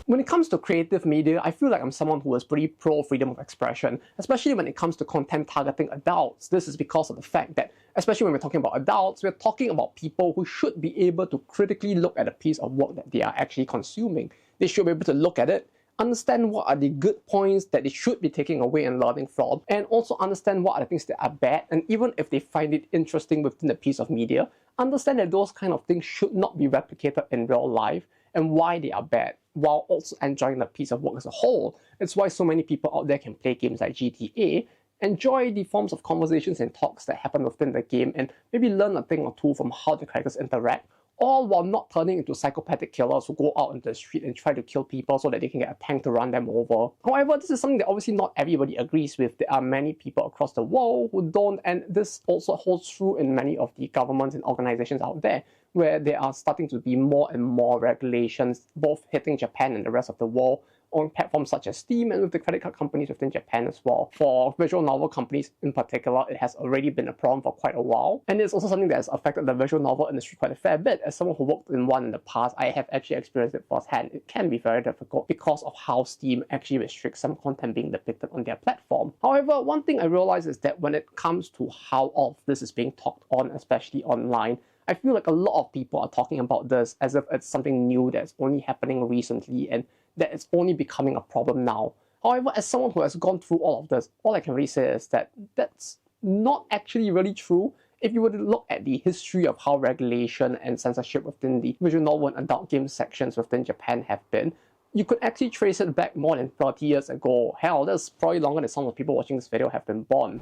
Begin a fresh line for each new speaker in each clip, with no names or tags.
When it comes to creative media, I feel like I'm someone who is pretty pro freedom of expression, especially when it comes to content targeting adults. This is because of the fact that, especially when we're talking about adults, we're talking about people who should be able to critically look at a piece of work that they are actually consuming. They should be able to look at it, understand what are the good points that they should be taking away and learning from, and also understand what are the things that are bad, and even if they find it interesting within a piece of media, understand that those kind of things should not be replicated in real life and why they are bad, while also enjoying the piece of work as a whole. It's why so many people out there can play games like GTA, enjoy the forms of conversations and talks that happen within the game, and maybe learn a thing or two from how the characters interact, all while not turning into psychopathic killers who go out into the street and try to kill people so that they can get a tank to run them over. However, this is something that obviously not everybody agrees with. There are many people across the world who don't, and this also holds true in many of the governments and organizations out there, where there are starting to be more and more regulations, both hitting Japan and the rest of the world, on platforms such as Steam and with the credit card companies within Japan as well. For visual novel companies in particular, it has already been a problem for quite a while. And it's also something that has affected the visual novel industry quite a fair bit. As someone who worked in one in the past, I have actually experienced it firsthand. It can be very difficult because of how Steam actually restricts some content being depicted on their platform. However, one thing I realize is that when it comes to how all of this is being talked on, especially online, I feel like a lot of people are talking about this as if it's something new that's only happening recently and that it's only becoming a problem now. However, as someone who has gone through all of this, all I can really say is that that's not actually really true. If you were to look at the history of how regulation and censorship within the visual novel and adult game sections within Japan have been, you could actually trace it back more than 30 years ago. Hell, that's probably longer than some of the people watching this video have been born.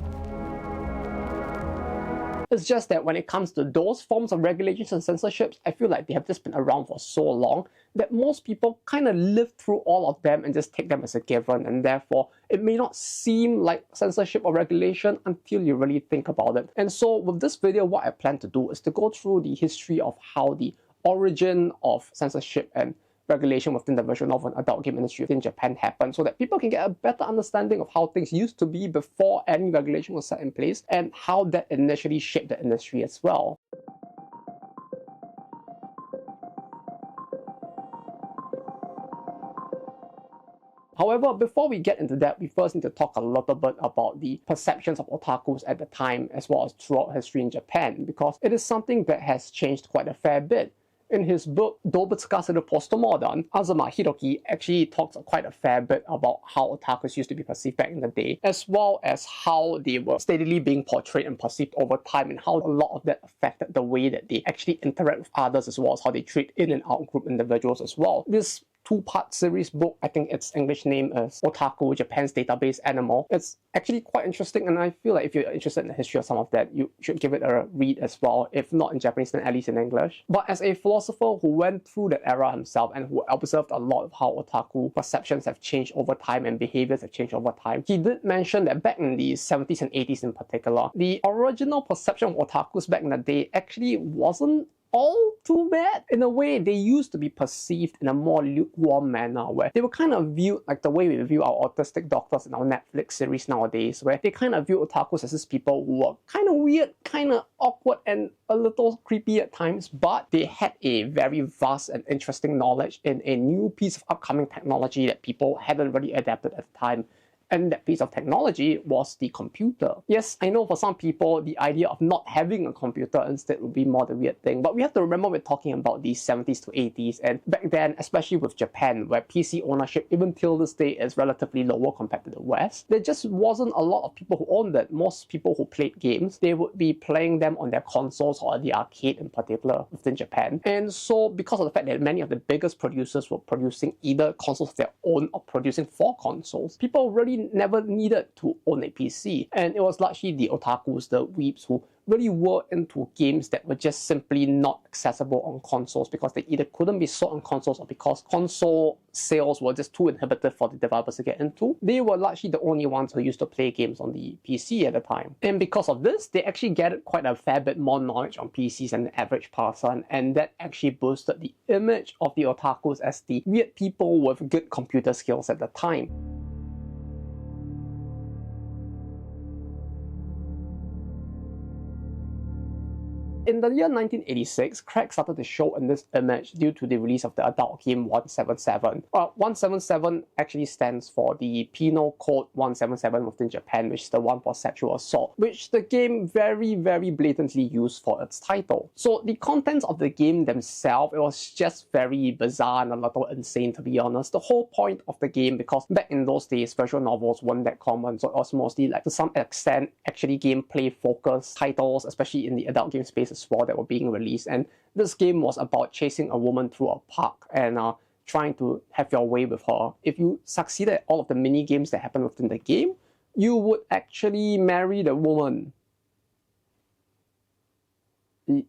It's just that when it comes to those forms of regulations and censorships, I feel like they have just been around for so long that most people kind of live through all of them and just take them as a given, and therefore it may not seem like censorship or regulation until you really think about it. And so with this video, what I plan to do is to go through the history of how the origin of censorship and regulation within the visual novel and adult game industry within Japan happened, so that people can get a better understanding of how things used to be before any regulation was set in place and how that initially shaped the industry as well. However, before we get into that, we first need to talk a little bit about the perceptions of otakus at the time as well as throughout history in Japan, because it is something that has changed quite a fair bit. In his book, 動物化するポストモダン, Azuma Hiroki actually talks quite a fair bit about how otakus used to be perceived back in the day, as well as how they were steadily being portrayed and perceived over time, and how a lot of that affected the way that they actually interact with others, as well as how they treat in and out group individuals as well. This two-part series book, I think its English name is Otaku, Japan's Database Animal. It's actually quite interesting, and I feel like if you're interested in the history of some of that, you should give it a read as well, if not in Japanese, then at least in English. But as a philosopher who went through that era himself and who observed a lot of how otaku perceptions have changed over time and behaviors have changed over time, he did mention that back in the 70s and 80s in particular, the original perception of otakus back in the day actually wasn't all too bad. In a way, they used to be perceived in a more lukewarm manner, where they were kind of viewed like the way we view our autistic doctors in our Netflix series nowadays, where they kind of view otakus as these people who were kind of weird, kind of awkward, and a little creepy at times, but they had a very vast and interesting knowledge in a new piece of upcoming technology that people hadn't really adapted at the time. And that piece of technology was the computer. Yes, I know for some people, the idea of not having a computer instead would be more the weird thing. But we have to remember we're talking about the 70s to 80s. And back then, especially with Japan, where PC ownership, even till this day, is relatively lower compared to the West, there just wasn't a lot of people who owned it. Most people who played games, they would be playing them on their consoles or the arcade in particular within Japan. And so because of the fact that many of the biggest producers were producing either consoles of their own or producing for consoles, people really never needed to own a PC, and it was largely the otakus, the weebs, who really were into games that were just simply not accessible on consoles because they either couldn't be sold on consoles or because console sales were just too inhibitive for the developers to get into. They were largely the only ones who used to play games on the PC at the time. And because of this, they actually gathered quite a fair bit more knowledge on PCs than the average person, and that actually boosted the image of the otakus as the weird people with good computer skills at the time. In the year 1986, cracks started to show in this image due to the release of the adult game 177. 177 actually stands for the Penal Code 177 within Japan, which is the one for sexual assault, which the game very blatantly used for its title. So the contents of the game themselves, it was just very bizarre and a little insane, to be honest. The whole point of the game, because back in those days, visual novels weren't that common, so it was mostly like, to some extent, actually gameplay focused titles, especially in the adult game space as well, that were being released. And this game was about chasing a woman through a park and trying to have your way with her. If you succeeded at all of the mini games that happened within the game, you would actually marry the woman.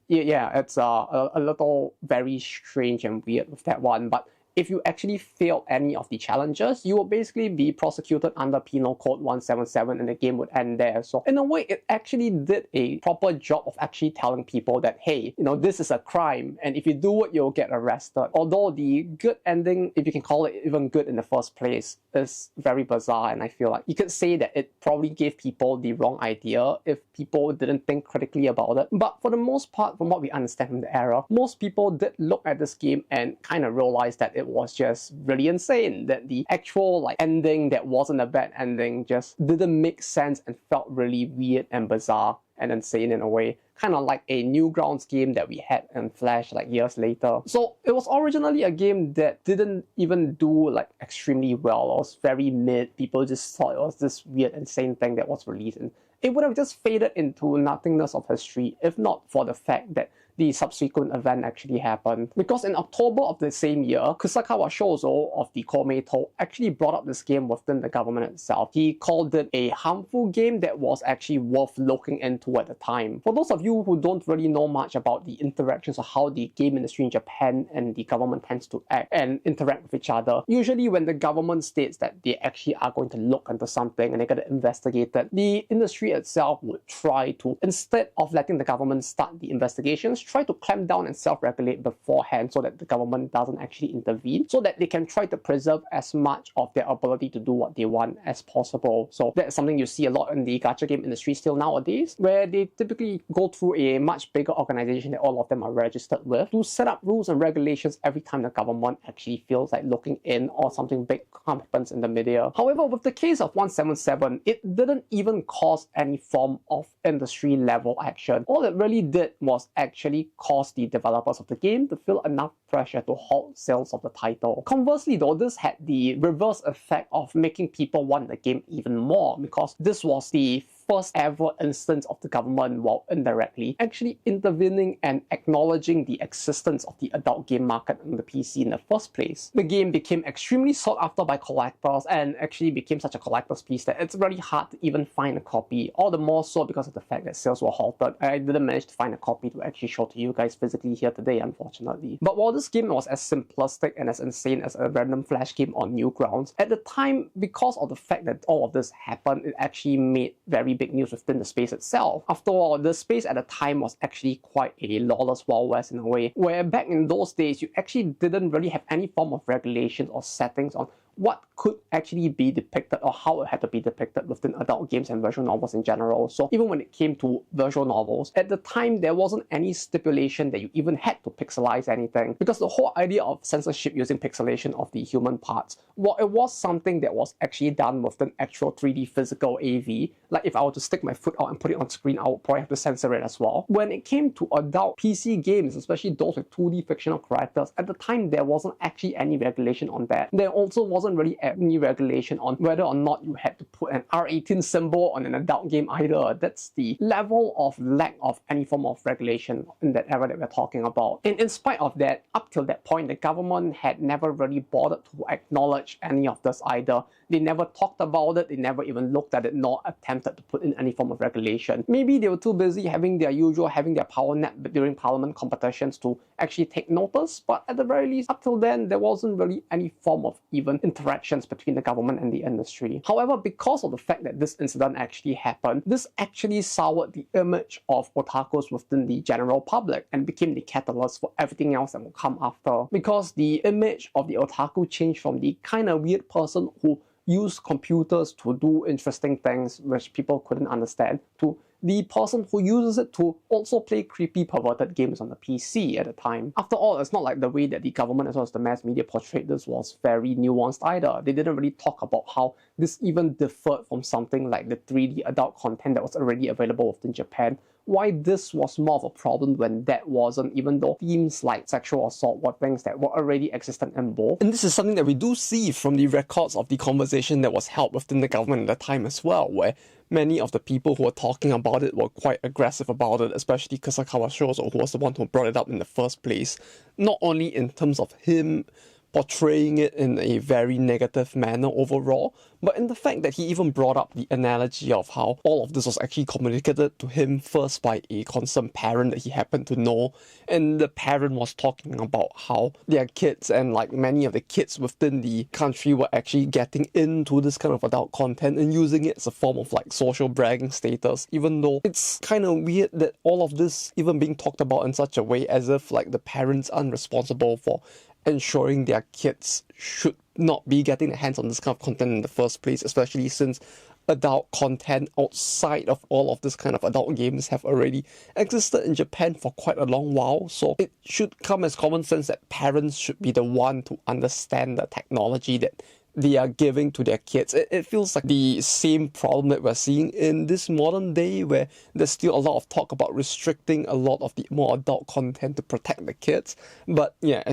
Yeah, it's a little very strange and weird with that one, but if you actually failed any of the challenges, you will basically be prosecuted under Penal Code 177 and the game would end there. So in a way, it actually did a proper job of actually telling people that, hey, you know, this is a crime, and if you do it, you'll get arrested. Although the good ending, if you can call it even good in the first place, is very bizarre, and I feel like you could say that it probably gave people the wrong idea if people didn't think critically about it. But for the most part, from what we understand from the era, most people did look at this game and kind of realized that it was just really insane, that the actual like ending that wasn't a bad ending just didn't make sense and felt really weird and bizarre and insane in a way, kind of like a Newgrounds game that we had in Flash like years later. So it was originally a game that didn't even do like extremely well. It was very mid. People just thought it was this weird, insane thing that was released, and it would have just faded into nothingness of history if not for the fact that the subsequent event actually happened. Because in October of the same year, Kusakawa Shozo of the Komeito actually brought up this game within the government itself. He called it a harmful game that was actually worth looking into at the time. For those of you who don't really know much about the interactions of how the game industry in Japan and the government tends to act and interact with each other, usually when the government states that they actually are going to look into something and they're going to investigate it, the industry itself would try to, instead of letting the government start the investigations, try to clamp down and self-regulate beforehand so that the government doesn't actually intervene, so that they can try to preserve as much of their ability to do what they want as possible. So that's something you see a lot in the gacha game industry still nowadays, where they typically go through a much bigger organization that all of them are registered with to set up rules and regulations every time the government actually feels like looking in or something big happens in the media. However, with the case of 177, it didn't even cause any form of industry level action. All it really did was actually cause the developers of the game to feel enough pressure to halt sales of the title. Conversely though, this had the reverse effect of making people want the game even more, because this was the first ever instance of the government, while indirectly, actually intervening and acknowledging the existence of the adult game market on the PC in the first place. The game became extremely sought after by collectors and actually became such a collector's piece that it's really hard to even find a copy, all the more so because of the fact that sales were halted. I didn't manage to find a copy to actually show to you guys physically here today, unfortunately. But while this game was as simplistic and as insane as a random Flash game on Newgrounds, at the time, because of the fact that all of this happened, it actually made very big news within the space itself. After all, the space at the time was actually quite a lawless Wild West in a way, where back in those days, you actually didn't really have any form of regulations or settings on what could actually be depicted or how it had to be depicted within adult games and visual novels in general. So even when it came to visual novels, at the time there wasn't any stipulation that you even had to pixelize anything, because the whole idea of censorship using pixelation of the human parts, well, it was something that was actually done with an actual 3D physical AV. Like if I were to stick my foot out and put it on screen, I would probably have to censor it as well. When it came to adult PC games, especially those with 2D fictional characters, at the time there wasn't actually any regulation on that. There also wasn't really any regulation on whether or not you had to put an R18 symbol on an adult game either. That's the level of lack of any form of regulation in that era that we're talking about. And in spite of that, up till that point, the government had never really bothered to acknowledge any of this either. They never talked about it, they never even looked at it, nor attempted to put in any form of regulation. Maybe they were too busy having their power nap during parliament competitions to actually take notice, but at the very least, up till then, there wasn't really any form of even interactions between the government and the industry. However, because of the fact that this incident actually happened, this actually soured the image of otakus within the general public and became the catalyst for everything else that will come after. Because the image of the otaku changed from the kind of weird person who used computers to do interesting things which people couldn't understand, to the person who uses it to also play creepy, perverted games on the PC at the time. After all, it's not like the way that the government as well as the mass media portrayed this was very nuanced either. They didn't really talk about how this even differed from something like the 3D adult content that was already available within Japan. Why this was more of a problem when that wasn't, even though themes like sexual assault were things that were already existent in both. And this is something that we do see from the records of the conversation that was held within the government at the time as well, where many of the people who were talking about it were quite aggressive about it, especially Kusakawa Shozo, who was the one who brought it up in the first place. Not only in terms of him portraying it in a very negative manner overall, but in the fact that he even brought up the analogy of how all of this was actually communicated to him first by a concerned parent that he happened to know, and the parent was talking about how their kids and like many of the kids within the country were actually getting into this kind of adult content and using it as a form of like social bragging status, even though it's kind of weird that all of this even being talked about in such a way as if like the parents aren't responsible for ensuring their kids should not be getting their hands on this kind of content in the first place, especially since adult content outside of all of this kind of adult games have already existed in Japan for quite a long while. So it should come as common sense that parents should be the one to understand the technology that they are giving to their kids. It feels like the same problem that we're seeing in this modern day, where there's still a lot of talk about restricting a lot of the more adult content to protect the kids. But yeah,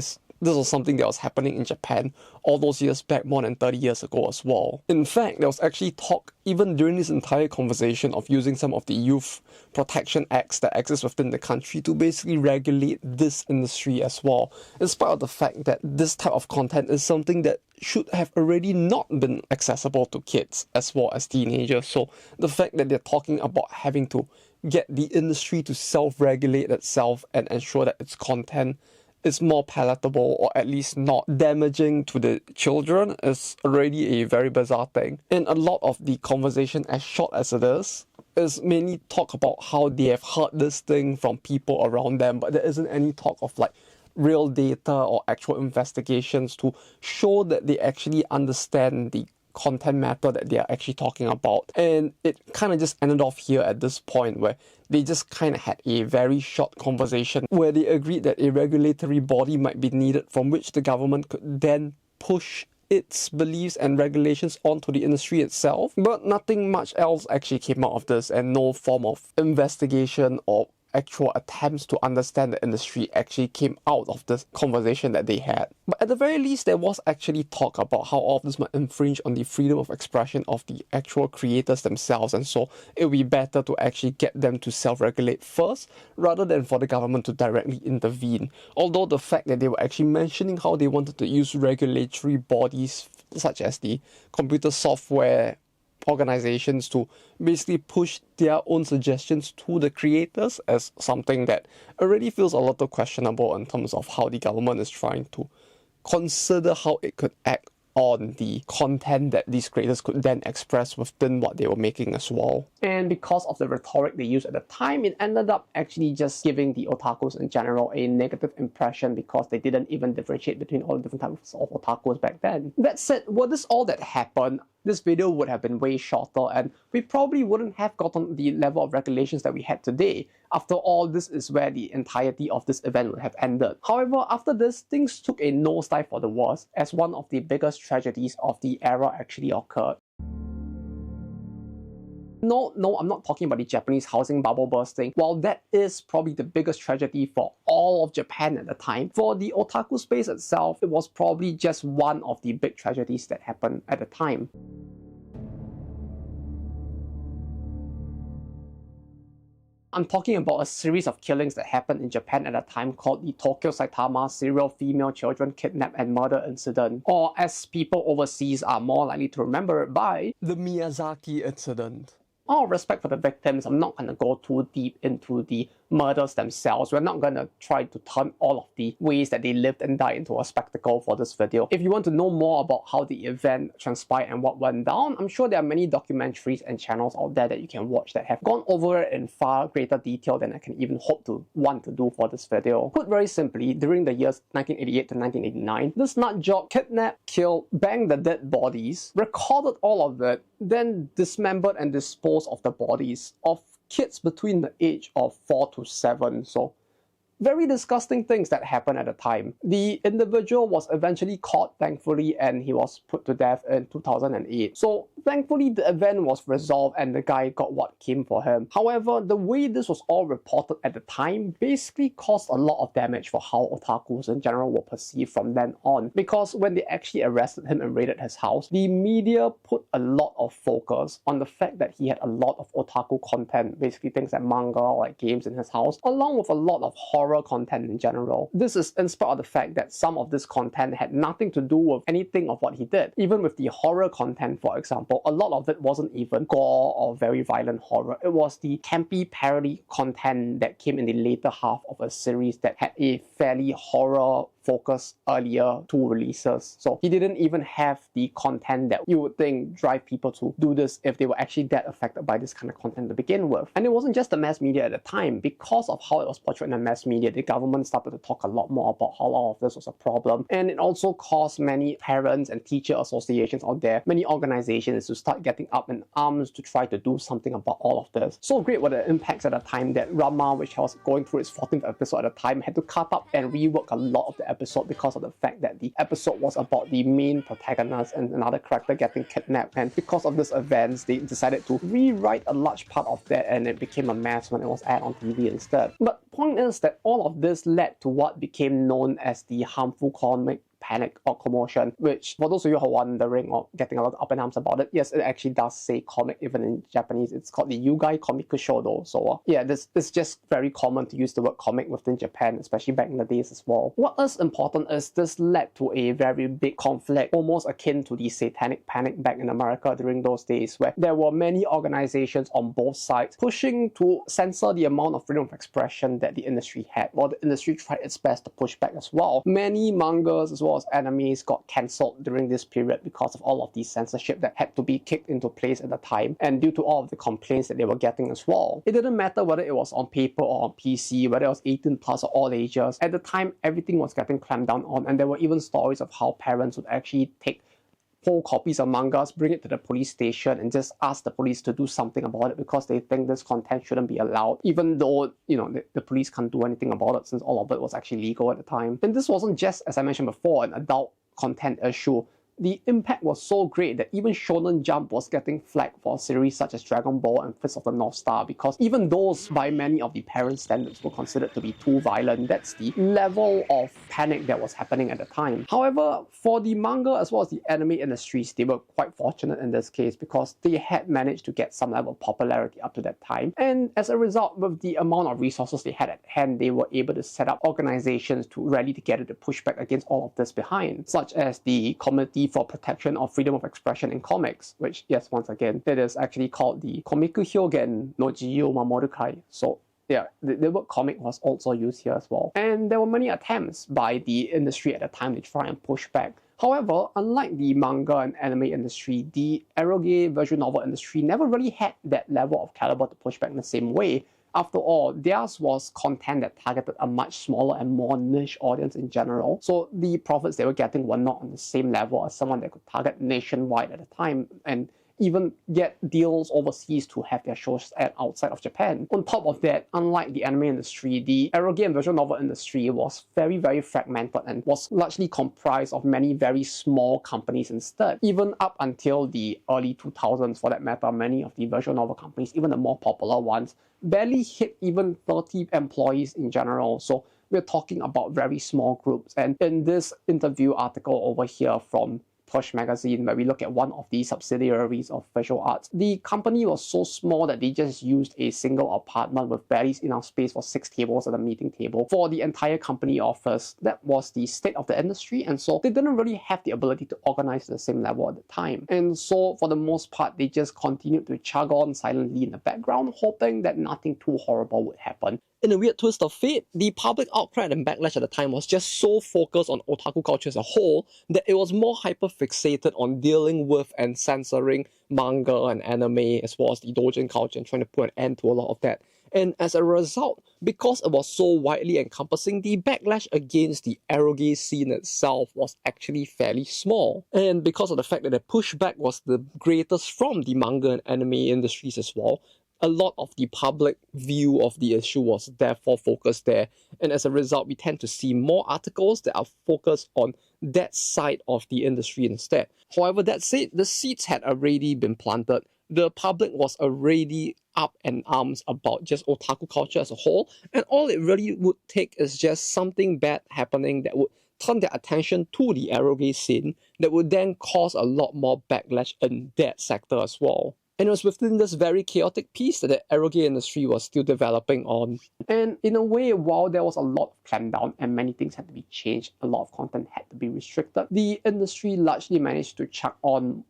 this was something that was happening in Japan all those years back, more than 30 years ago as well. In fact, there was actually talk, even during this entire conversation, of using some of the youth protection acts that exist within the country to basically regulate this industry as well, in spite of the fact that this type of content is something that should have already not been accessible to kids as well as teenagers. So the fact that they're talking about having to get the industry to self-regulate itself and ensure that its content is more palatable or at least not damaging to the children is already a very bizarre thing. And a lot of the conversation, as short as it is mainly talk about how they have heard this thing from people around them, but there isn't any talk of like real data or actual investigations to show that they actually understand the content matter that they are actually talking about. And it kind of just ended off here at this point, where they just kind of had a very short conversation where they agreed that a regulatory body might be needed from which the government could then push its beliefs and regulations onto the industry itself. But nothing much else actually came out of this, and no form of investigation or actual attempts to understand the industry actually came out of this conversation that they had. But at the very least, there was actually talk about how all of this might infringe on the freedom of expression of the actual creators themselves, and so it would be better to actually get them to self-regulate first, rather than for the government to directly intervene. Although the fact that they were actually mentioning how they wanted to use regulatory bodies such as the computer software organizations to basically push their own suggestions to the creators as something that already feels a little questionable in terms of how the government is trying to consider how it could act on the content that these creators could then express within what they were making as well. And because of the rhetoric they used at the time, it ended up actually just giving the otakus in general a negative impression, because they didn't even differentiate between all the different types of otakus back then. That said, were this all that happened, this video would have been way shorter, and we probably wouldn't have gotten the level of regulations that we had today. After all, this is where the entirety of this event would have ended. However, after this, things took a nosedive for the worse, as one of the biggest tragedies of the era actually occurred. No, I'm not talking about the Japanese housing bubble bursting. While that is probably the biggest tragedy for all of Japan at the time, for the otaku space itself, it was probably just one of the big tragedies that happened at the time. I'm talking about a series of killings that happened in Japan at a time called the Tokyo-Saitama serial female children kidnap and murder incident, or as people overseas are more likely to remember it by, the Miyazaki incident. All respect for the victims, I'm not going to go too deep into the murders themselves. We're not going to try to turn all of the ways that they lived and died into a spectacle for this video. If you want to know more about how the event transpired and what went down, I'm sure there are many documentaries and channels out there that you can watch that have gone over it in far greater detail than I can even hope to want to do for this video. Put very simply, during the years 1988 to 1989, this nut job kidnapped, killed, banged the dead bodies, recorded all of it, then dismembered and disposed of the bodies of kids between the age of 4 to 7, so very disgusting things that happened at the time. The individual was eventually caught, thankfully, and he was put to death in 2008. So thankfully the event was resolved and the guy got what came for him. However, the way this was all reported at the time basically caused a lot of damage for how otakus in general were perceived from then on. Because when they actually arrested him and raided his house, the media put a lot of focus on the fact that he had a lot of otaku content, basically things like manga or like games in his house, along with a lot of horror content in general. This is in spite of the fact that some of this content had nothing to do with anything of what he did. Even with the horror content, for example, a lot of it wasn't even gore or very violent horror. It was the campy parody content that came in the later half of a series that had a fairly horror focus earlier two releases. So he didn't even have the content that you would think drive people to do this if they were actually that affected by this kind of content to begin with. And it wasn't just the mass media at the time. Because of how it was portrayed in the mass media, the government started to talk a lot more about how all of this was a problem. And it also caused many parents and teacher associations out there, many organizations to start getting up in arms to try to do something about all of this. So great were the impacts at the time that Rama, which was going through its 14th episode at the time, had to cut up and rework a lot of the episode because of the fact that the episode was about the main protagonist and another character getting kidnapped, and because of these events they decided to rewrite a large part of that, and it became a mess when it was aired on TV instead. But point is that all of this led to what became known as the harmful comic panic or commotion, which for those of you who are wondering or getting a lot of up in arms about it, yes, it actually does say comic even in Japanese. It's called the Yugai Komikusho though. So yeah, this is just very common to use the word comic within Japan, especially back in the days as well. What is important is this led to a very big conflict, almost akin to the satanic panic back in America during those days, where there were many organizations on both sides pushing to censor the amount of freedom of expression that the industry had, while the industry tried its best to push back as well. Many mangas as well as animes got cancelled during this period because of all of the censorship that had to be kicked into place at the time, and due to all of the complaints that they were getting as well. It didn't matter whether it was on paper or on PC, whether it was 18 plus or all ages. At the time, everything was getting clamped down on, and there were even stories of how parents would actually take whole copies of mangas, bring it to the police station and just ask the police to do something about it because they think this content shouldn't be allowed, even though, you know, the police can't do anything about it since all of it was actually legal at the time. And this wasn't just, as I mentioned before, an adult content issue. The impact was so great that even Shonen Jump was getting flagged for a series such as Dragon Ball and Fist of the North Star, because even those by many of the parent standards were considered to be too violent. That's the level of panic that was happening at the time. However, for the manga as well as the anime industries, they were quite fortunate in this case because they had managed to get some level of popularity up to that time. And as a result, with the amount of resources they had at hand, they were able to set up organizations to rally together to push back against all of this behind, such as the Committee for Protection of Freedom of Expression in Comics, which, yes, once again, it is actually called the Komiku Hyogen no Jiyu Mamoru Kai. So yeah, the word comic was also used here as well. And there were many attempts by the industry at the time to try and push back. However, unlike the manga and anime industry, the eroge visual novel industry never really had that level of caliber to push back in the same way. After all, theirs was content that targeted a much smaller and more niche audience in general, so the profits they were getting were not on the same level as someone that could target nationwide at the time and even get deals overseas to have their shows aired outside of Japan. On top of that, unlike the anime industry, the eroge and visual novel industry was very, very fragmented and was largely comprised of many very small companies instead. Even up until the early 2000s, for that matter, many of the visual novel companies, even the more popular ones, barely hit even 30 employees in general. So we're talking about very small groups. And in this interview article over here from Push magazine, where we look at one of the subsidiaries of visual arts, the company was so small that they just used a single apartment with barely enough space for 6 tables at a meeting table for the entire company office. That was the state of the industry, and so they didn't really have the ability to organize at the same level at the time. And so for the most part, they just continued to chug on silently in the background, hoping that nothing too horrible would happen. In a weird twist of fate, the public outcry and backlash at the time was just so focused on otaku culture as a whole that it was more hyper-fixated on dealing with and censoring manga and anime as well as the doujin culture and trying to put an end to a lot of that. And as a result, because it was so widely encompassing, the backlash against the eroge scene itself was actually fairly small. And because of the fact that the pushback was the greatest from the manga and anime industries as well, a lot of the public view of the issue was therefore focused there, and as a result, we tend to see more articles that are focused on that side of the industry instead. However, that said, the seeds had already been planted. The public was already up in arms about just otaku culture as a whole, and all it really would take is just something bad happening that would turn their attention to the eroge scene that would then cause a lot more backlash in that sector as well. And it was within this very chaotic piece that the eroge industry was still developing on. And in a way, while there was a lot of clampdown and many things had to be changed, a lot of content had to be restricted, the industry largely managed to chuck on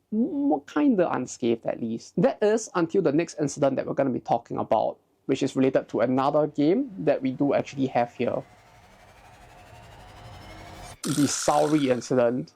kinda unscathed at least. That is until the next incident that we're going to be talking about, which is related to another game that we do actually have here. The Saori incident.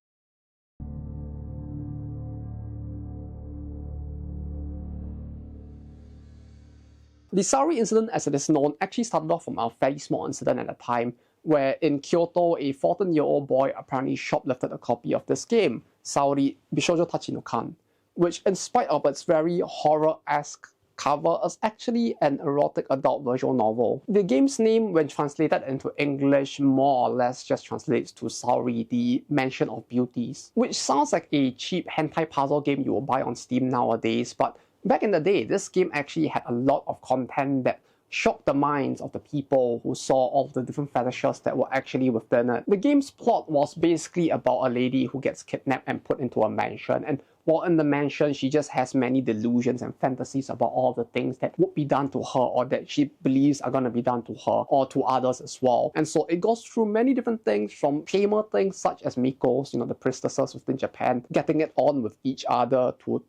The Saori incident, as it is known, actually started off from a fairly small incident at the time, where in Kyoto, a 14-year-old boy apparently shoplifted a copy of this game, Saori Bishoujo Tachi no Kan, which, in spite of its very horror-esque cover, is actually an erotic adult visual novel. The game's name, when translated into English, more or less just translates to Saori, the Mansion of Beauties, which sounds like a cheap hentai puzzle game you will buy on Steam nowadays, but back in the day, this game actually had a lot of content that shocked the minds of the people who saw all of the different fetishes that were actually within it. The game's plot was basically about a lady who gets kidnapped and put into a mansion, and while in the mansion, she just has many delusions and fantasies about all the things that would be done to her or that she believes are going to be done to her or to others as well. And so it goes through many different things, from tamer things such as Mikos, the priestesses within Japan, getting it on with each other to,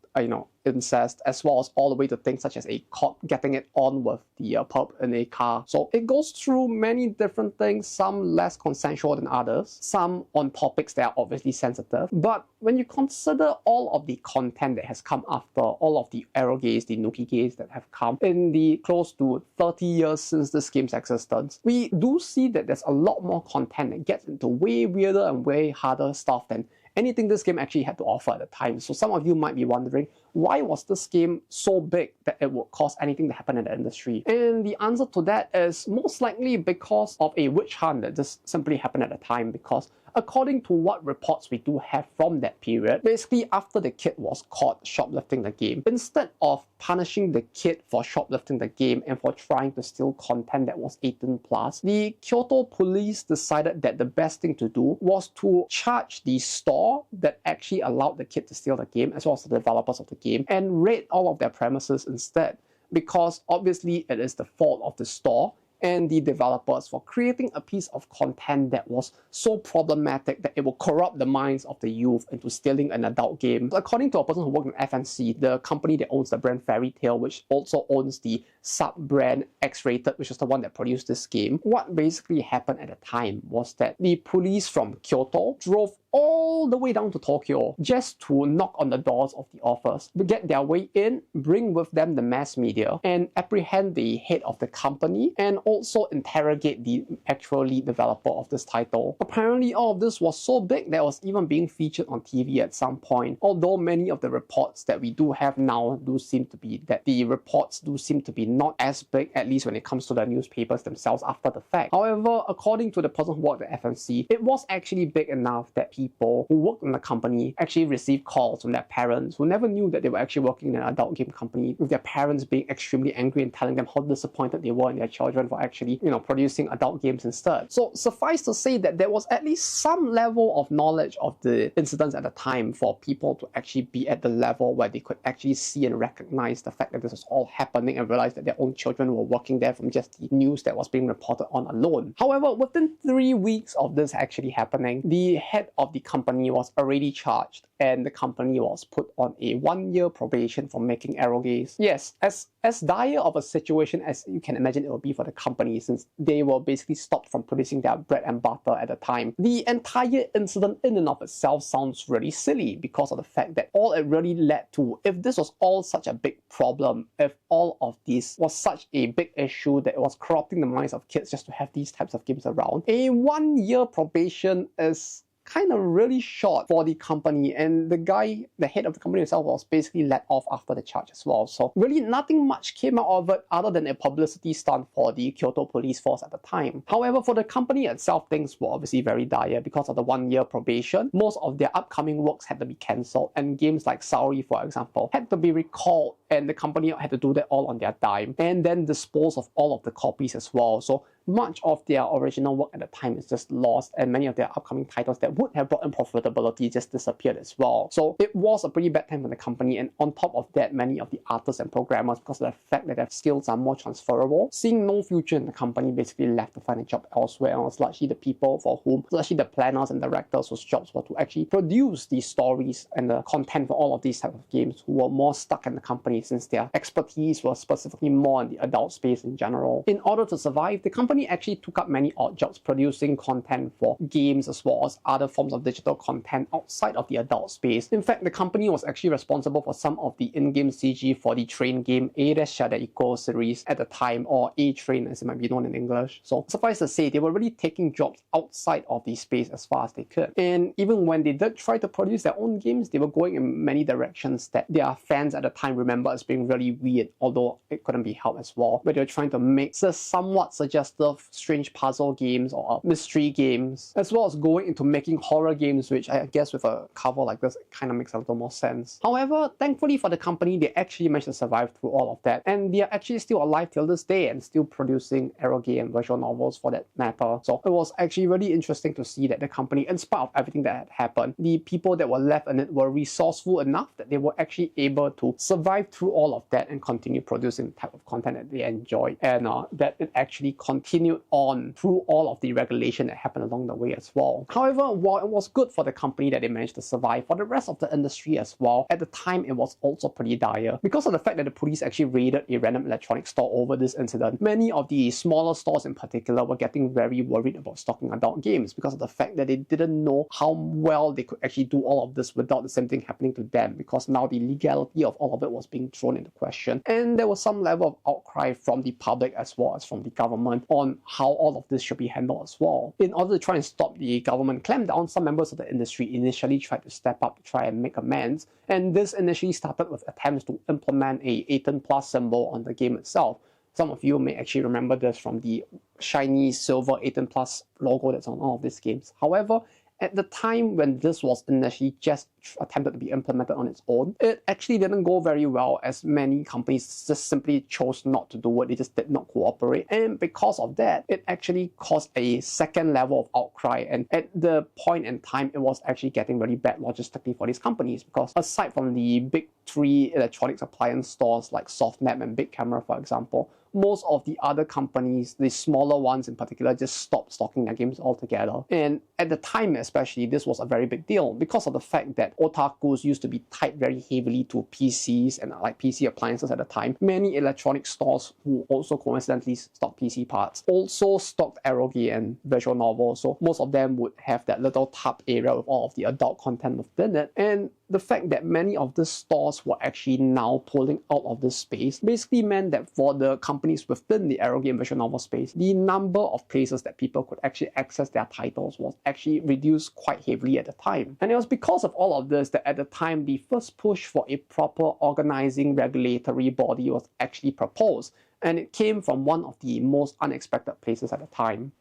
incest, as well as all the way to things such as a cop getting it on with the pup in a car. So it goes through many different things, some less consensual than others, some on topics that are obviously sensitive. But when you consider all of the content that has come after, all of the eroges, the nukiges that have come in the close to 30 years since this game's existence, we do see that there's a lot more content that gets into way weirder and way harder stuff than anything this game actually had to offer at the time. So some of you might be wondering, why was this game so big that it would cause anything to happen in the industry? And the answer to that is most likely because of a witch hunt that just simply happened at the time, because according to what reports we do have from that period, basically after the kid was caught shoplifting the game, instead of punishing the kid for shoplifting the game and for trying to steal content that was 18 plus, the Kyoto police decided that the best thing to do was to charge the store that actually allowed the kid to steal the game, as well as the developers of the game, and raid all of their premises instead, because obviously it is the fault of the store and the developers for creating a piece of content that was so problematic that it will corrupt the minds of the youth into stealing an adult game. According to a person who worked in FNC, the company that owns the brand Fairy Tail, which also owns the sub-brand X-Rated, which is the one that produced this game, what basically happened at the time was that the police from Kyoto drove all the way down to Tokyo just to knock on the doors of the office, to get their way in, bring with them the mass media, and apprehend the head of the company, and also interrogate the actual lead developer of this title. Apparently, all of this was so big that it was even being featured on TV at some point, although many of the reports that we do have now do seem to be that the reports do seem to be not as big, at least when it comes to the newspapers themselves after the fact. However, according to the person who worked at FNC, it was actually big enough that people who worked in the company actually received calls from their parents who never knew that they were actually working in an adult game company, with their parents being extremely angry and telling them how disappointed they were in their children for actually, producing adult games instead. So suffice to say that there was at least some level of knowledge of the incidents at the time for people to actually be at the level where they could actually see and recognize the fact that this was all happening and realize that their own children were working there from just the news that was being reported on alone. However, within 3 weeks of this actually happening, the head of the company was already charged and the company was put on a 1-year probation for making eroges. Yes, as dire of a situation as you can imagine it will be for the company, since they were basically stopped from producing their bread and butter at the time. The entire incident in and of itself sounds really silly because of the fact that all it really led to, if this was all such a big problem, if all of this was such a big issue that it was corrupting the minds of kids just to have these types of games around, a 1-year probation is kind of really short for the company, and the head of the company himself, was basically let off after the charge as well. So really nothing much came out of it other than a publicity stunt for the Kyoto police force at the time. However, for the company itself, things were obviously very dire because of the 1-year probation. Most of their upcoming works had to be cancelled, and games like Saori, for example, had to be recalled, and the company had to do that all on their dime, and then dispose of all of the copies as well. So much of their original work at the time is just lost, and many of their upcoming titles that would have brought in profitability just disappeared as well. So it was a pretty bad time for the company, and on top of that, many of the artists and programmers, because of the fact that their skills are more transferable, seeing no future in the company, basically left to find a job elsewhere. And it was largely the people for whom, largely the planners and directors whose jobs were to actually produce these stories and the content for all of these types of games, who were more stuck in the company since their expertise was specifically more in the adult space in general. In order to survive, the company actually took up many odd jobs producing content for games as well as other forms of digital content outside of the adult space. In fact, the company was actually responsible for some of the in-game CG for the train game A-Shadaiko series at the time, or A-Train as it might be known in English. So suffice to say, they were really taking jobs outside of the space as far as they could. And even when they did try to produce their own games, they were going in many directions that their fans at the time remember as being really weird, although it couldn't be helped as well. But they were trying to make somewhat suggestive, strange puzzle games or mystery games, as well as going into making horror games, which I guess with a cover like this, it kind of makes a little more sense. However, thankfully for the company, they actually managed to survive through all of that, and they are actually still alive till this day and still producing eroge and visual novels for that matter. So it was actually really interesting to see that the company, in spite of everything that had happened, the people that were left in it were resourceful enough that they were actually able to survive through all of that and continue producing the type of content that they enjoyed, and that it actually continued on through all of the regulation that happened along the way as well. However, while it was good for the company that they managed to survive, for the rest of the industry as well, at the time it was also pretty dire. Because of the fact that the police actually raided a random electronics store over this incident, many of the smaller stores in particular were getting very worried about stocking adult games because of the fact that they didn't know how well they could actually do all of this without the same thing happening to them, because now the legality of all of it was being thrown into question. And there was some level of outcry from the public as well as from the government on how all of this should be handled as well. In order to try and stop the government clampdown, some members of the industry initially tried to step up to try and make amends, and this initially started with attempts to implement a 18+ symbol on the game itself. Some of you may actually remember this from the shiny silver 18+ logo that's on all of these games. However, at the time when this was initially just attempted to be implemented on its own, it actually didn't go very well, as many companies just simply chose not to do it. They just did not cooperate. And because of that, it actually caused a second level of outcry. And at the point in time, it was actually getting really bad logistically for these companies, because aside from the big 3 electronics appliance stores like Softnet and Big Camera, for example, most of the other companies, the smaller ones in particular, just stopped stocking their games altogether. And at the time especially, this was a very big deal because of the fact that otakus used to be tied very heavily to PCs and like PC appliances at the time. Many electronic stores who also coincidentally stocked PC parts also stocked eroge and visual novels, so most of them would have that little tab area with all of the adult content within it. And the fact that many of the stores were actually now pulling out of this space basically meant that for the companies within the eroge and visual novel space, the number of places that people could actually access their titles was actually reduced quite heavily at the time. And it was because of all of this that at the time, the first push for a proper organizing regulatory body was actually proposed, and it came from one of the most unexpected places at the time.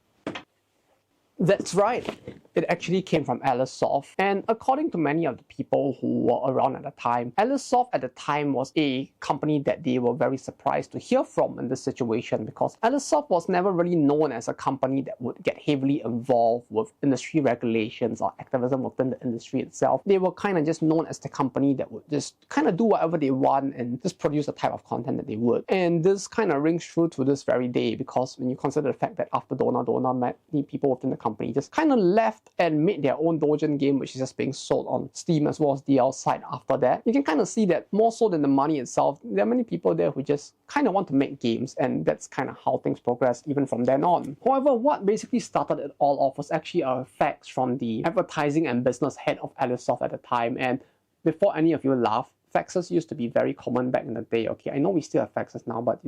That's right, it actually came from Alicesoft. And according to many of the people who were around at the time, Alicesoft at the time was a company that they were very surprised to hear from in this situation, because Alicesoft was never really known as a company that would get heavily involved with industry regulations or activism within the industry itself. They were kind of just known as the company that would just kind of do whatever they want and just produce the type of content that they would. And this kind of rings true to this very day, because when you consider the fact that after Dona, many people within the company just kind of left and made their own doujin game, which is just being sold on Steam as well as DL side after that. You can kind of see that more so than the money itself, there are many people there who just kind of want to make games, and that's kind of how things progressed even from then on. However, what basically started it all off was actually a fax from the advertising and business head of Alicesoft at the time. And before any of you laugh, faxes used to be very common back in the day. Okay, I know we still have faxes now, but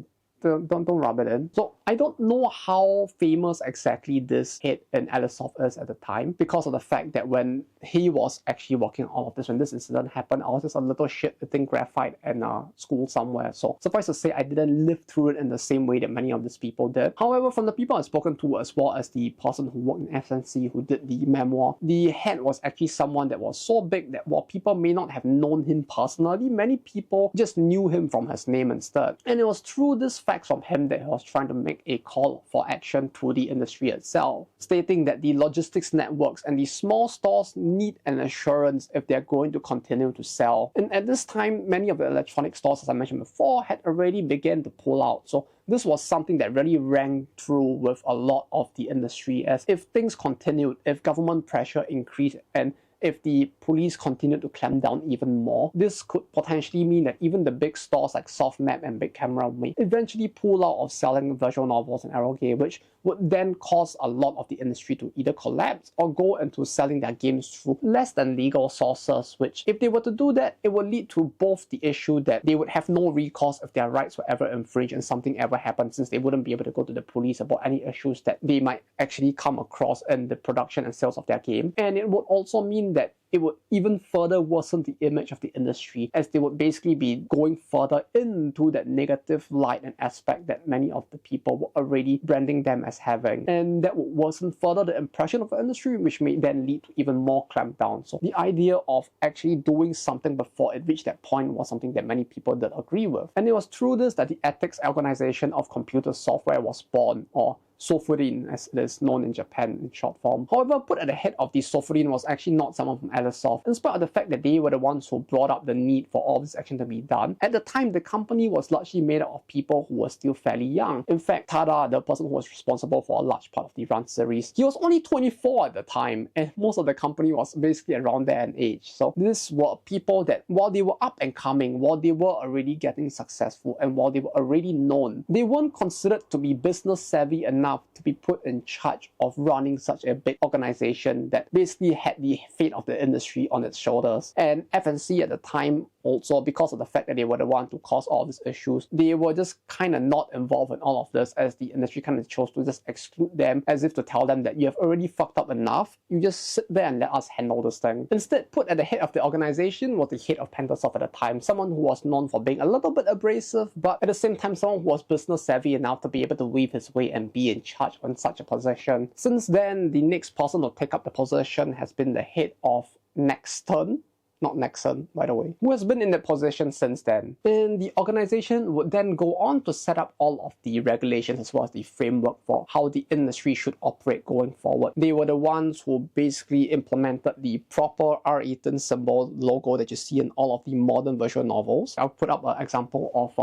don't rub it in. So I don't know how famous exactly this head in Alisoft is at the time, because of the fact that when he was actually working on all of this, when this incident happened, I was just a little shit eating graphite in a school somewhere. So suffice to say, I didn't live through it in the same way that many of these people did. However, from the people I've spoken to, as well as the person who worked in FNC who did the memoir, the head was actually someone that was so big that while people may not have known him personally, many people just knew him from his name instead. And it was through this facts from him that he was trying to make a call for action to the industry itself, stating that the logistics networks and the small stores need an assurance if they're going to continue to sell. And at this time, many of the electronic stores, as I mentioned before, had already begun to pull out. So this was something that really rang through with a lot of the industry, as if things continued, if government pressure increased, and if the police continued to clamp down even more, this could potentially mean that even the big stores like Softmap and Big Camera may eventually pull out of selling visual novels and Eroge, which would then cause a lot of the industry to either collapse or go into selling their games through less than legal sources, which, if they were to do that, it would lead to both the issue that they would have no recourse if their rights were ever infringed and something ever happened, since they wouldn't be able to go to the police about any issues that they might actually come across in the production and sales of their game. And it would also mean that it would even further worsen the image of the industry, as they would basically be going further into that negative light and aspect that many of the people were already branding them as having. And that would worsen further the impression of the industry, which may then lead to even more clampdown. So the idea of actually doing something before it reached that point was something that many people did agree with. And it was through this that the Ethics Organization of Computer Software was born, or Sofurin, as it is known in Japan in short form. However, put at the head of the Sofurin was actually not someone from Alisoft, in spite of the fact that they were the ones who brought up the need for all this action to be done. At the time, the company was largely made up of people who were still fairly young. In fact, Tada, the person who was responsible for a large part of the Run series, he was only 24 at the time, and most of the company was basically around there in age. So these were people that, while they were up and coming, while they were already getting successful, and while they were already known, they weren't considered to be business savvy enough to be put in charge of running such a big organization that basically had the fate of the industry on its shoulders. And FNC at the time, also because of the fact that they were the one to cause all of these issues, they were just kind of not involved in all of this, as the industry kind of chose to just exclude them, as if to tell them that you have already fucked up enough, you just sit there and let us handle this thing. Instead, put at the head of the organization was the head of Pentasoft at the time, someone who was known for being a little bit abrasive, but at the same time someone who was business savvy enough to be able to weave his way and be in charge on such a position. Since then, the next person to take up the position has been the head of Nexton, not Nexon, by the way, who has been in that position since then. And the organization would then go on to set up all of the regulations as well as the framework for how the industry should operate going forward. They were the ones who basically implemented the proper R18 symbol logo that you see in all of the modern visual novels. I'll put up an example of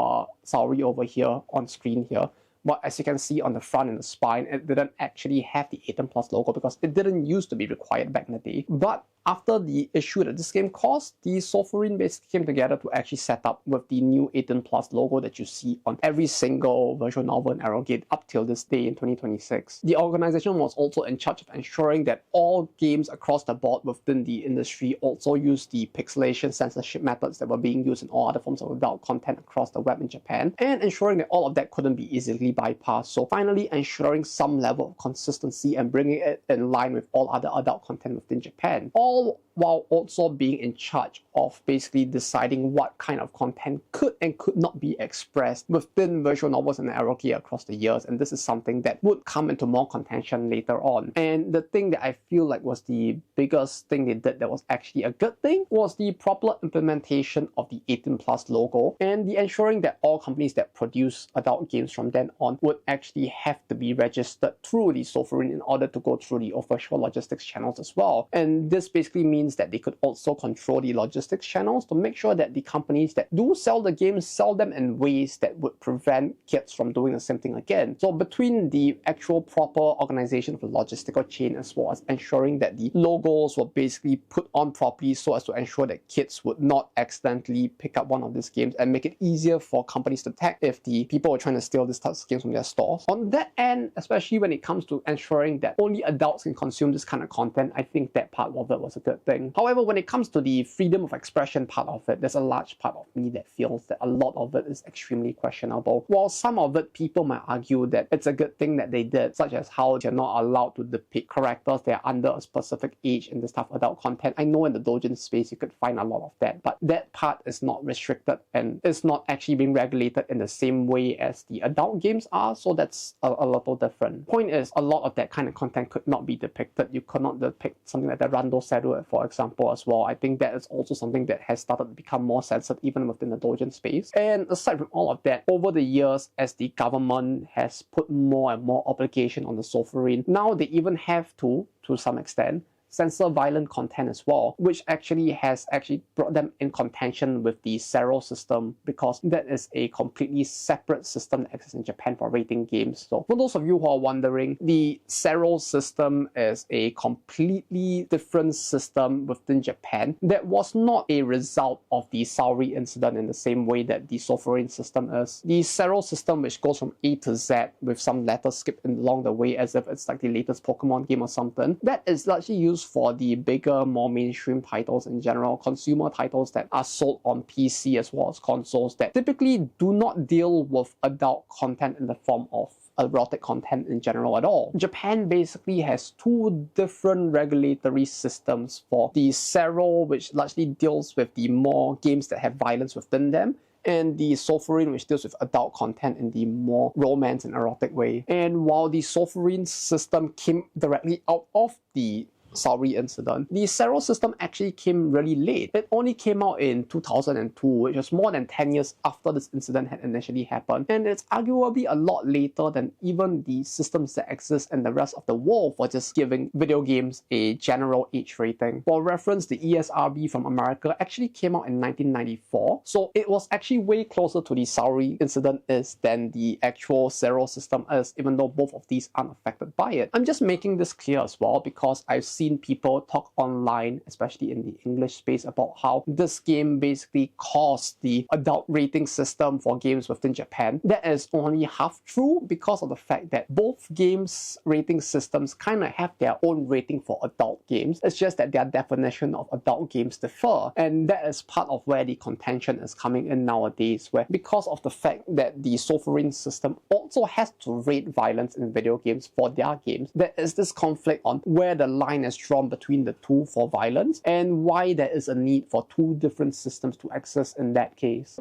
Saori over here on screen here. But as you can see on the front and the spine, it didn't actually have the 18+ logo because it didn't used to be required back in the day. But after the issue that this game caused, the Sofurin basically came together to actually set up with the new 18+ logo that you see on every single visual novel in Eroge up till this day in 2026. The organization was also in charge of ensuring that all games across the board within the industry also used the pixelation censorship methods that were being used in all other forms of adult content across the web in Japan, and ensuring that all of that couldn't be easily bypassed. So finally ensuring some level of consistency and bringing it in line with all other adult content within Japan. All while also being in charge of basically deciding what kind of content could and could not be expressed within visual novels and Eroge across the years. And this is something that would come into more contention later on. And the thing that I feel like was the biggest thing they did that was actually a good thing was the proper implementation of the 18+ logo and the ensuring that all companies that produce adult games from then on would actually have to be registered through the Sofurin in order to go through the official logistics channels as well. And this basically means that they could also control the logistics channels to make sure that the companies that do sell the games sell them in ways that would prevent kids from doing the same thing again. So between the actual proper organization of the logistical chain as well as ensuring that the logos were basically put on properly so as to ensure that kids would not accidentally pick up one of these games and make it easier for companies to tag if the people are trying to steal these types of games from their stores. On that end, especially when it comes to ensuring that only adults can consume this kind of content, I think that part of it was a good thing. However, when it comes to the freedom of expression part of it, there's a large part of me that feels that a lot of it is extremely questionable. While some of it people might argue that it's a good thing that they did, such as how they're not allowed to depict characters that are under a specific age in this type of adult content. I know in the doujin space you could find a lot of that, but that part is not restricted and is not actually being regulated in the same way as the adult games are, so that's a little different. Point is, a lot of that kind of content could not be depicted. You could not depict something like the Rando Seru, for example, as well. I think that is also something that has started to become more censored even within the doujin space. And aside from all of that, over the years, as the government has put more and more obligation on the sovereign, now they even have to some extent, censor violent content as well, which has brought them in contention with the Sero system, because that is a completely separate system that exists in Japan for rating games. So for those of you who are wondering, the Sero system is a completely different system within Japan that was not a result of the Saori incident in the same way that the sovereign system is. The Sero system, which goes from A to Z with some letters skipped along the way as if it's like the latest Pokemon game or something, that is largely used for the bigger, more mainstream titles in general, consumer titles that are sold on PC as well as consoles that typically do not deal with adult content in the form of erotic content in general at all. Japan basically has two different regulatory systems for the Sero, which largely deals with the more games that have violence within them, and the sovereign, which deals with adult content in the more romance and erotic way. And while the sovereign system came directly out of the Saori incident, the Sero system actually came really late. It only came out in 2002, which was more than 10 years after this incident had initially happened, and it's arguably a lot later than even the systems that exist in the rest of the world for just giving video games a general age rating. For reference, the ESRB from America actually came out in 1994, so it was actually way closer to the Saori incident than the actual Sero system is, even though both of these aren't affected by it. I'm just making this clear as well because I've seen people talk online, especially in the English space, about how this game basically caused the adult rating system for games within Japan. That is only half true because of the fact that both games rating systems kind of have their own rating for adult games. It's just that their definition of adult games differ, and that is part of where the contention is coming in nowadays, where because of the fact that the sovereign system also has to rate violence in video games for their games, there is this conflict on where the line is drawn between the two for violence and why there is a need for two different systems to exist in that case.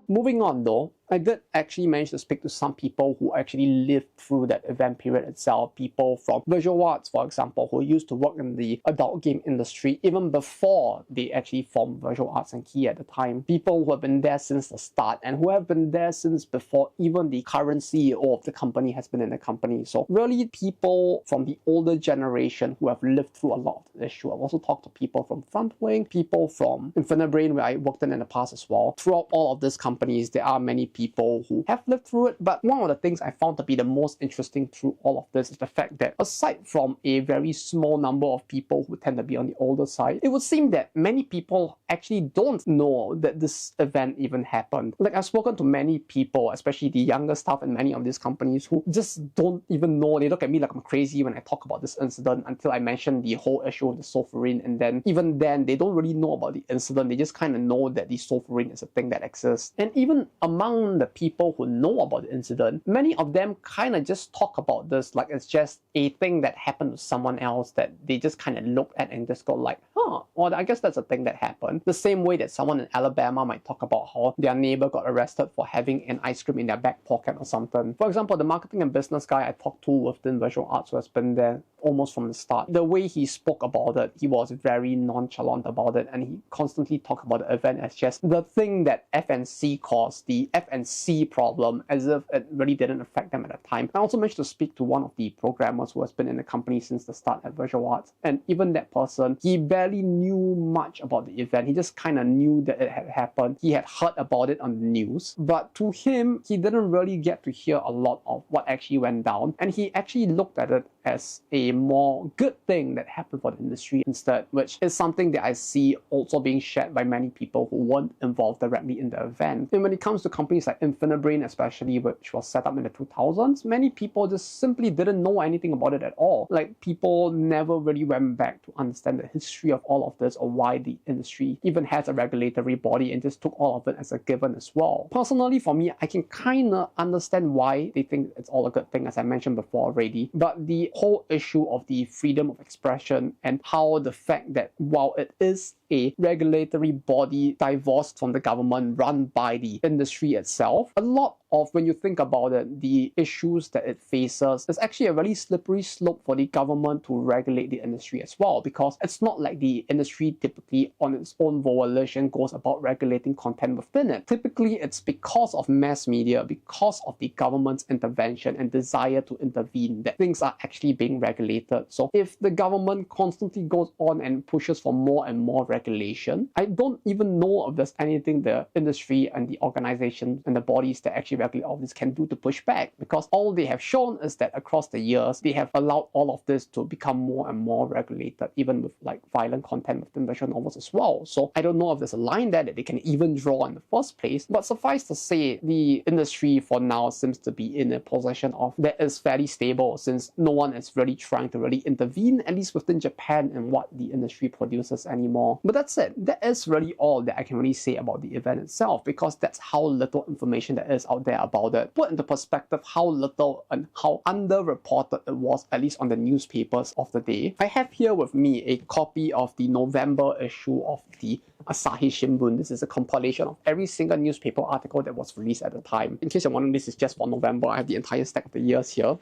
Moving on though, I did actually manage to speak to some people who actually lived through that event period itself. People from visual arts, for example, who used to work in the adult game industry even before they actually formed visual arts and key at the time. People who have been there since the start and who have been there since before even the current CEO of the company has been in the company. So really people from the older generation who have lived through a lot of the issue. I've also talked to people from Frontwing, people from Infinite Brain, where I worked in the past as well. Throughout all of these companies, there are many people who have lived through it, but one of the things I found to be the most interesting through all of this is the fact that aside from a very small number of people who tend to be on the older side, it would seem that many people actually don't know that this event even happened. Like, I've spoken to many people, especially the younger staff in many of these companies, who just don't even know. They look at me like I'm crazy when I talk about this incident until I mention the whole issue of the sovereign, and then even then they don't really know about the incident. They just kind of know that the sovereign is a thing that exists. And even among the people who know about the incident, many of them kind of just talk about this like it's just a thing that happened to someone else that they just kind of look at and just go like, huh, well, I guess that's a thing that happened. The same way that someone in Alabama might talk about how their neighbor got arrested for having an ice cream in their back pocket or something. For example, the marketing and business guy I talked to within visual arts who has been there almost from the start, the way he spoke about it, he was very nonchalant about it, and he constantly talked about the event as just the thing that FNC caused, the FNC problem, as if it really didn't affect them at the time. I also managed to speak to one of the programmers who has been in the company since the start at Visual Arts, and even that person, he barely knew much about the event. He just kind of knew that it had happened. He had heard about it on the news, but to him, he didn't really get to hear a lot of what actually went down, and he actually looked at it as a a more good thing that happened for the industry instead, which is something that I see also being shared by many people who weren't involved directly in the event. And when it comes to companies like Infinibrain especially, which was set up in the 2000s, many people just simply didn't know anything about it at all. Like, people never really went back to understand the history of all of this or why the industry even has a regulatory body and just took all of it as a given as well. Personally, for me, I can kind of understand why they think it's all a good thing, as I mentioned before already, but the whole issue of the freedom of expression and how the fact that while it is a regulatory body divorced from the government run by the industry itself, a lot of, when you think about it, the issues that it faces is actually a really slippery slope for the government to regulate the industry as well, because it's not like the industry typically on its own volition goes about regulating content within it. Typically, it's because of mass media, because of the government's intervention and desire to intervene, that things are actually being regulated. So if the government constantly goes on and pushes for more and more regulation, I don't even know if there's anything the industry and the organizations and the bodies that actually regulate all this can do to push back, because all they have shown is that across the years they have allowed all of this to become more and more regulated, even with like violent content within visual novels as well. So I don't know if there's a line there that they can even draw in the first place, but suffice to say, the industry for now seems to be in a position of that is fairly stable, since no one is really trying to really intervene, at least within Japan, in what the industry produces anymore. But that's it. That is really all that I can really say about the event itself, because that's how little information there is out there about it. Put into perspective how little and how underreported it was, at least on the newspapers of the day. I have here with me a copy of the November issue of the Asahi Shimbun. This is a compilation of every single newspaper article that was released at the time. In case you're wondering, this is just for November. I have the entire stack of the years here.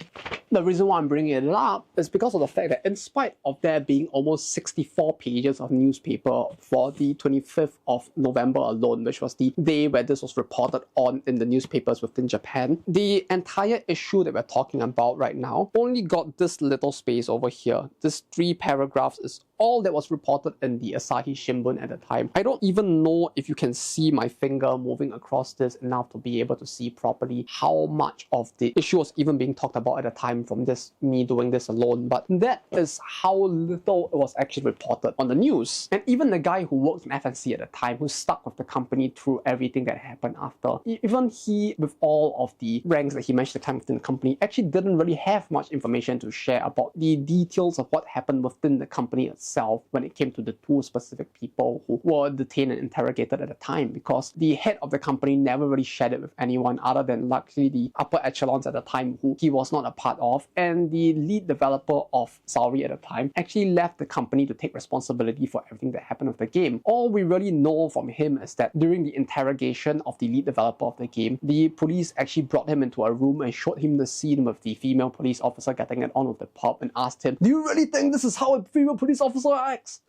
The reason why I'm bringing it up is because of the fact that in spite of there being almost 64 pages of newspaper for the 25th of November alone, which was the day where this was reported on in the newspapers within Japan, the entire issue that we're talking about right now only got this little space over here. This 3 paragraphs is all that was reported in the Asahi Shimbun at the time. I don't even know if you can see my finger moving across this enough to be able to see properly how much of the issue was even being talked about at the time from this me doing this alone, but that is how little it was actually reported on the news. And even the guy who worked in FNC at the time, who stuck with the company through everything that happened after, even he, with all of the ranks that he managed at the time within the company, actually didn't really have much information to share about the details of what happened within the company itself when it came to the 2 specific people who were detained and interrogated at the time, because the head of the company never really shared it with anyone other than luckily the upper echelons at the time, who he was not a part of, and the lead developer of Saori at the time actually left the company to take responsibility for everything that happened with the game. All we really know from him is that during the interrogation of the lead developer of the game, the police actually brought him into a room and showed him the scene with the female police officer getting it on with the pub and asked him, "Do you really think this is how a female police officer acts?"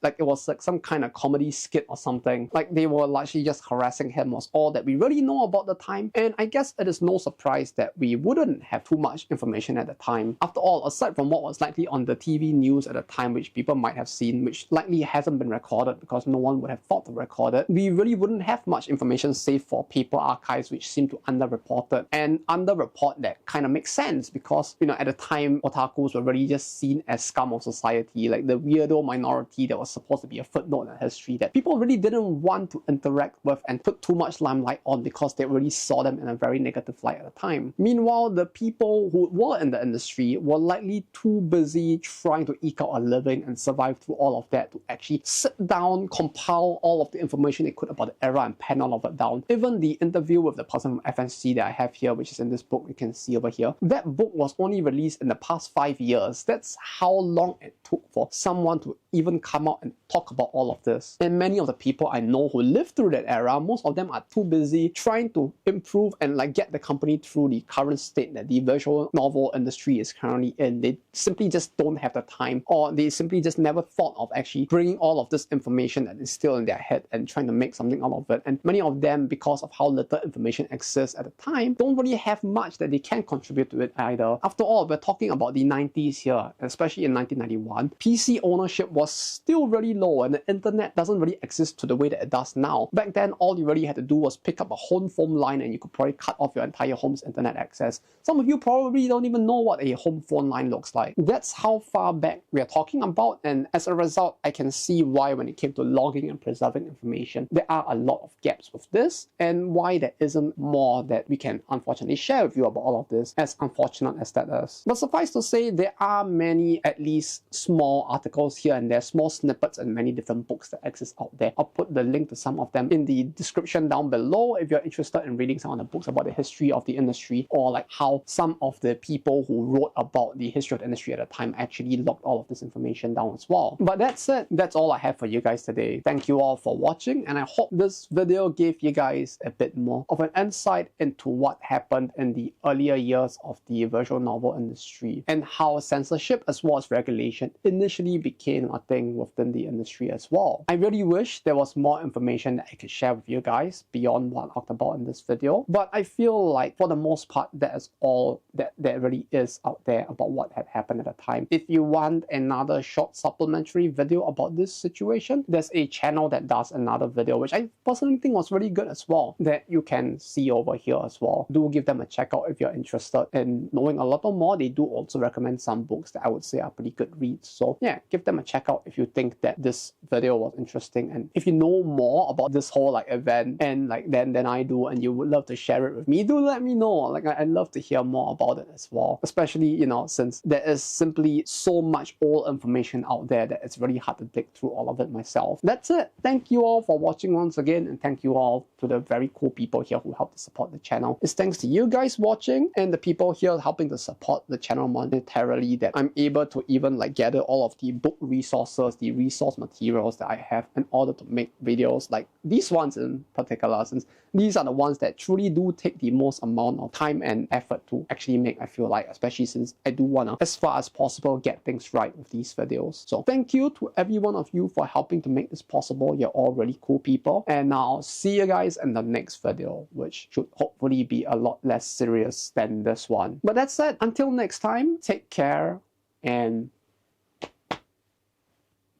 Like it was like some kind of comedy skit or something. Like they were largely just harassing him, was all that we really know about the time. And I guess it is no surprise that we wouldn't have too much information at the time. After all, aside from what was likely on the TV news at the time, which people might have seen, which likely hasn't been recorded because no one would have thought to record it, we really wouldn't have much information save for paper archives, which seem to underreported. And underreport that kind of makes sense because, you know, at the time, otakus were really just seen as scum of society, like the weirdo minority that was supposed to be a footnote in history that people really didn't want to interact with and put too much limelight on because they really saw them in a very negative light at the time. Meanwhile, the people who were in the industry were likely too busy trying to eke out a living and survive through all of that to actually sit down, compile all of the information they could about the era and pen all of it down. Even the interview with the person from FNC that I have here, which is in this book you can see over here, that book was only released in the past 5 years. That's how long it took for someone to even come out and talk about all of this. And many of the people I know who lived through that era, most of them are too busy trying to improve and like get the company through the current state that the visual novel industry is currently in. They simply just don't have the time, or they simply just never thought of actually bringing all of this information that is still in their head and trying to make something out of it. And many of them, because of how little information exists at the time, don't really have much that they can contribute to it either. After all, we're talking about the 90s here, especially in 1991. PC ownership was still really low, and the internet doesn't really exist to the way that it does now. Back then, all you really had to do was pick up a home phone line and you could probably cut off your entire home's internet access. Some of you probably don't even know what a home phone line looks like. That's how far back we are talking about, and as a result, I can see why when it came to logging and preserving information, there are a lot of gaps with this, and why there isn't more that we can unfortunately share with you about all of this, as unfortunate as that is. But suffice to say, there are many, at least small articles here and there, small snippets and many different books that exist out there. I'll put the link to some of them in the description down below if you're interested in reading some of the books about the history of the industry, or like how some of the people who wrote about the history of the industry at the time actually logged all of this information down as well. But that's it. That's all I have for you guys today. Thank you all for watching, and I hope this video gave you guys a bit more of an insight into what happened in the earlier years of the visual novel industry, and how censorship as well as regulation initially became a thing within the industry as well. I really wish there was more information that I could share with you guys beyond what I talked about in this video, but I feel like for the most part that is all that there really is out there about what had happened at the time. If you want another short supplementary video about this situation, there's a channel that does another video which I personally think was really good as well, that you can see over here as well. Do give them a check out if you're interested in knowing a lot more. They do also recommend some books that I would say are pretty good reads, so yeah, give them a check out if you think that this video was interesting, and if you know more about this whole like event and like than I do, and you would love to share it with me, do let me know. Like I'd love to hear more about it as well, especially, you know, since there is simply so much old information out there that it's really hard to dig through all of it myself. That's it. Thank you all for watching once again, and thank you all to the very cool people here who help to support the channel. It's thanks to you guys watching and the people here helping to support the channel monetarily that I'm able to even like gather all of the book resources, the resource materials that I have in order to make videos like these ones in particular, since these are the ones that truly do take the most amount of time and effort to actually make, I feel like, especially since I do want to, as far as possible, get things right with these videos. So thank you to every one of you for helping to make this possible. You're all really cool people, and I'll see you guys in the next video, which should hopefully be a lot less serious than this one. But that's it. Until next time, take care and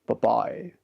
bye-bye.